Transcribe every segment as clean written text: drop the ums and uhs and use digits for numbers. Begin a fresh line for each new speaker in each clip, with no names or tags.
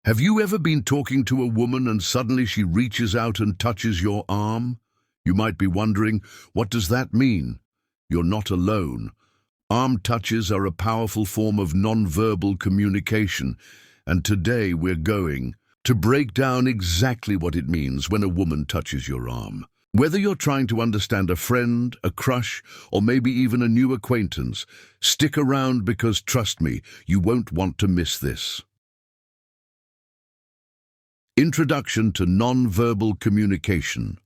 Have you ever been talking to a woman and suddenly she reaches out and touches your arm? You might be wondering, what does that mean? You're not alone. Arm touches are a powerful form of non-verbal communication, and today we're going to break down exactly what it means when a woman touches your arm. Whether you're trying to understand a friend, a crush, or maybe even a new acquaintance, stick around because trust me, you won't want to miss this. Introduction to Non-Verbal Communication.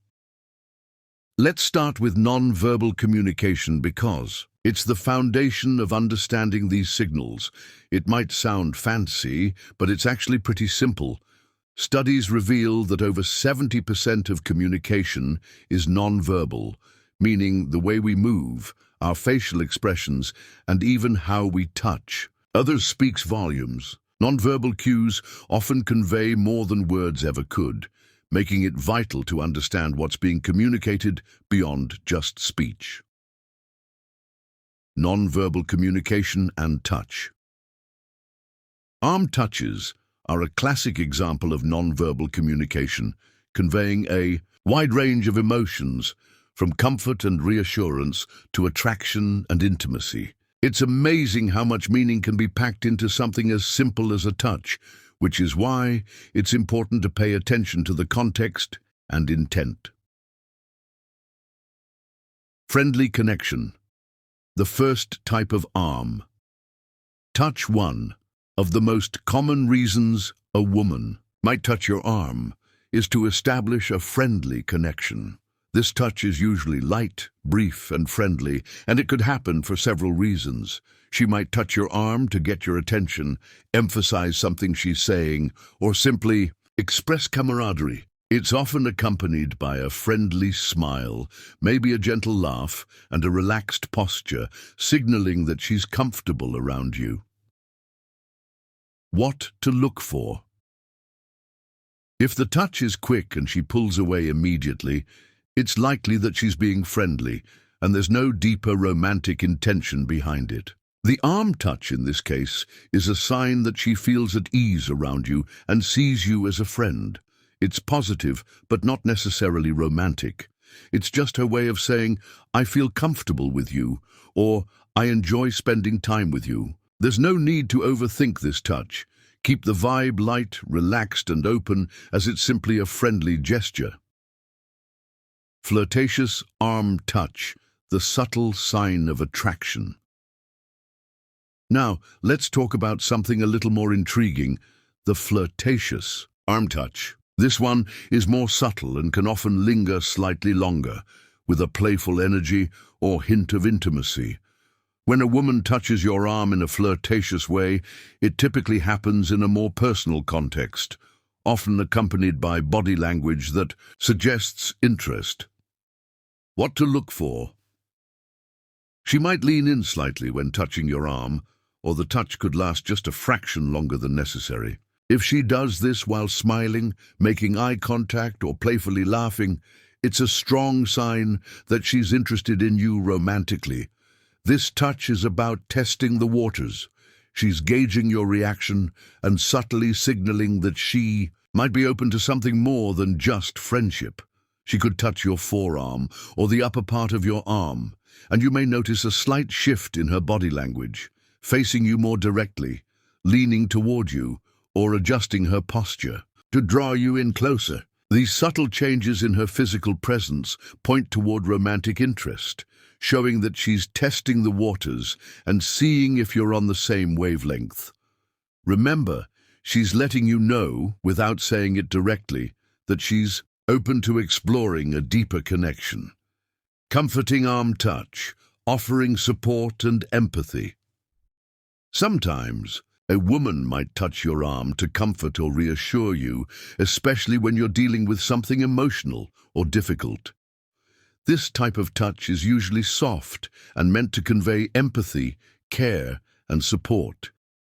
Let's start with non-verbal communication because it's the foundation of understanding these signals. It might sound fancy, but it's actually pretty simple. Studies reveal that over 70% of communication is non-verbal, meaning the way we move, our facial expressions, and even how we touch. Others speaks volumes. Non-verbal cues often convey more than words ever could, making it vital to understand what's being communicated beyond just speech. Non-verbal communication and touch. Arm touches are a classic example of non-verbal communication, conveying a wide range of emotions, from comfort and reassurance to attraction and intimacy. It's amazing how much meaning can be packed into something as simple as a touch, which is why it's important to pay attention to the context and intent. Friendly connection. The first type of arm. Touch. One of the most common reasons a woman might touch your arm is to establish a friendly connection. This touch is usually light, brief, and friendly, and it could happen for several reasons. She might touch your arm to get your attention, emphasize something she's saying, or simply express camaraderie. It's often accompanied by a friendly smile, maybe a gentle laugh, and a relaxed posture, signaling that she's comfortable around you. What to look for? If the touch is quick and she pulls away immediately, it's likely that she's being friendly, and there's no deeper romantic intention behind it. The arm touch in this case is a sign that she feels at ease around you and sees you as a friend. It's positive, but not necessarily romantic. It's just her way of saying, I feel comfortable with you, or I enjoy spending time with you. There's no need to overthink this touch. Keep the vibe light, relaxed, and open, as it's simply a friendly gesture. Flirtatious arm touch, the subtle sign of attraction. Now, let's talk about something a little more intriguing, the flirtatious arm touch. This one is more subtle and can often linger slightly longer, with a playful energy or hint of intimacy. When a woman touches your arm in a flirtatious way, it typically happens in a more personal context, often accompanied by body language that suggests interest. What to look for? She might lean in slightly when touching your arm, or the touch could last just a fraction longer than necessary. If she does this while smiling, making eye contact, or playfully laughing, it's a strong sign that she's interested in you romantically. This touch is about testing the waters. She's gauging your reaction and subtly signaling that she might be open to something more than just friendship. She could touch your forearm or the upper part of your arm, and you may notice a slight shift in her body language, facing you more directly, leaning toward you, or adjusting her posture to draw you in closer. These subtle changes in her physical presence point toward romantic interest, showing that she's testing the waters and seeing if you're on the same wavelength. Remember, she's letting you know, without saying it directly, that she's open to exploring a deeper connection. Comforting arm touch, offering support and empathy. Sometimes, a woman might touch your arm to comfort or reassure you, especially when you're dealing with something emotional or difficult. This type of touch is usually soft and meant to convey empathy, care, and support.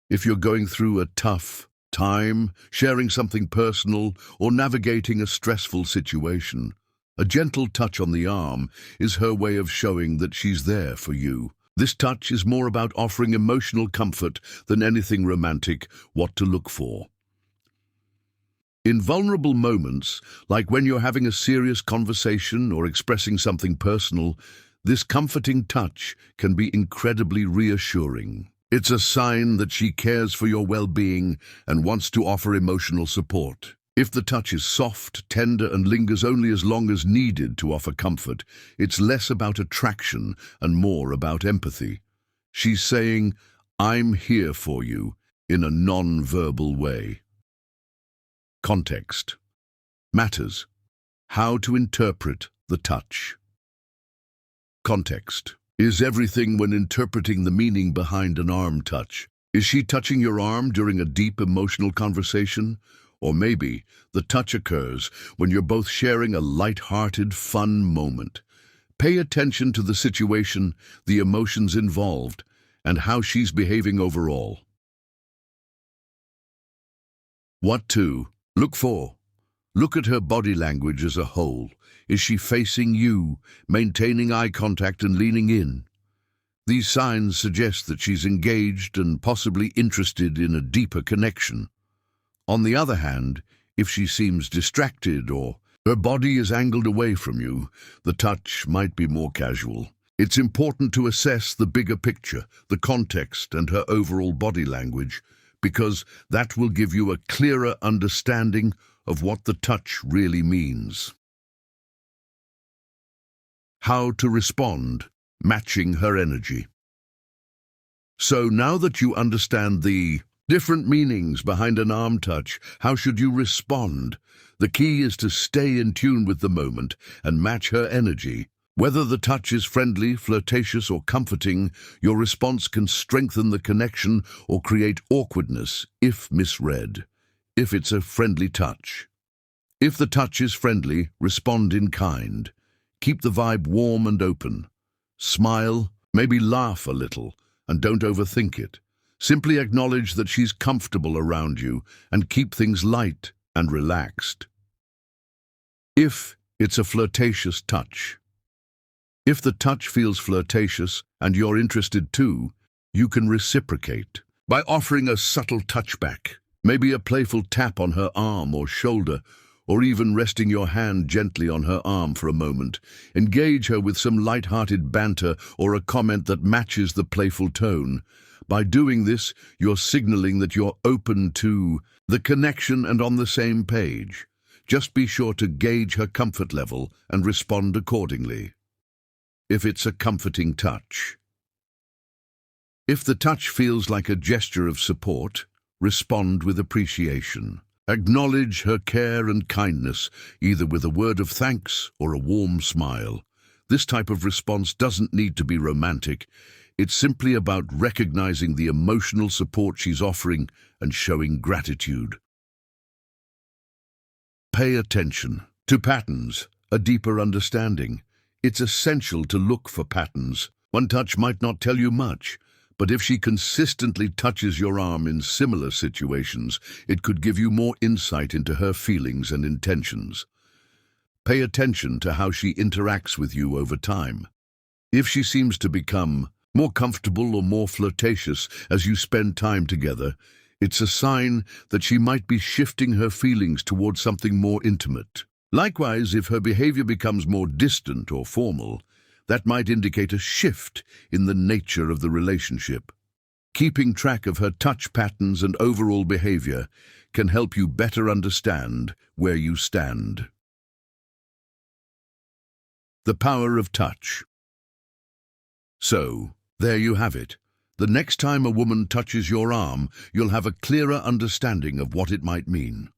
If you're going through a tough time, sharing something personal, or navigating a stressful situation, a gentle touch on the arm is her way of showing that she's there for you. This touch is more about offering emotional comfort than anything romantic. What to look for? In vulnerable moments, like when you're having a serious conversation or expressing something personal, this comforting touch can be incredibly reassuring. It's a sign that she cares for your well-being and wants to offer emotional support. If the touch is soft, tender, and lingers only as long as needed to offer comfort, it's less about attraction and more about empathy. She's saying, "I'm here for you," in a non-verbal way. Context matters. How to interpret the touch. Context is everything when interpreting the meaning behind an arm touch. Is she touching your arm during a deep emotional conversation? Or maybe the touch occurs when you're both sharing a light-hearted, fun moment. Pay attention to the situation, the emotions involved, and how she's behaving overall. What to look for? Look at her body language as a whole. Is she facing you, maintaining eye contact and leaning in? These signs suggest that she's engaged and possibly interested in a deeper connection. On the other hand, if she seems distracted or her body is angled away from you, the touch might be more casual. It's important to assess the bigger picture, the context, and her overall body language, because that will give you a clearer understanding of what the touch really means. How to respond, matching her energy. So now that you understand the different meanings behind an arm touch, how should you respond? The key is to stay in tune with the moment and match her energy. Whether the touch is friendly, flirtatious, or comforting, your response can strengthen the connection or create awkwardness if misread. If it's a friendly touch. If the touch is friendly, respond in kind. Keep the vibe warm and open. Smile, maybe laugh a little, and don't overthink it. Simply acknowledge that she's comfortable around you and keep things light and relaxed. If it's a flirtatious touch. If the touch feels flirtatious and you're interested too, you can reciprocate by offering a subtle touchback, maybe a playful tap on her arm or shoulder, or even resting your hand gently on her arm for a moment. Engage her with some light-hearted banter or a comment that matches the playful tone. By doing this, you're signaling that you're open to the connection and on the same page. Just be sure to gauge her comfort level and respond accordingly. If it's a comforting touch. If the touch feels like a gesture of support, respond with appreciation. Acknowledge her care and kindness, either with a word of thanks or a warm smile. This type of response doesn't need to be romantic. It's simply about recognizing the emotional support she's offering and showing gratitude. Pay attention to patterns, a deeper understanding. It's essential to look for patterns. One touch might not tell you much, but if she consistently touches your arm in similar situations, it could give you more insight into her feelings and intentions. Pay attention to how she interacts with you over time. If she seems to become more comfortable or more flirtatious as you spend time together, it's a sign that she might be shifting her feelings towards something more intimate. Likewise, if her behavior becomes more distant or formal, that might indicate a shift in the nature of the relationship. Keeping track of her touch patterns and overall behavior can help you better understand where you stand. The power of touch. So, there you have it. The next time a woman touches your arm, you'll have a clearer understanding of what it might mean.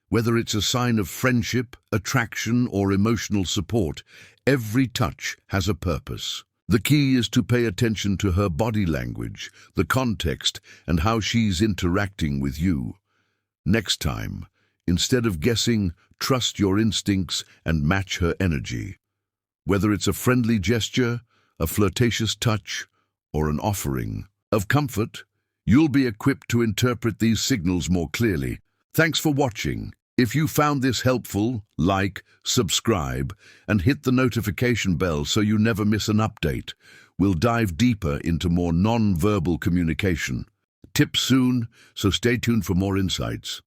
Whether it's a sign of friendship, attraction, or emotional support, every touch has a purpose. The key is to pay attention to her body language, the context, and how she's interacting with you. Next time, instead of guessing, trust your instincts and match her energy. Whether it's a friendly gesture, a flirtatious touch, or an offering of comfort, you'll be equipped to interpret these signals more clearly. Thanks for watching. If you found this helpful, like, subscribe, and hit the notification bell so you never miss an update. We'll dive deeper into more non-verbal communication. Tips soon, so stay tuned for more insights.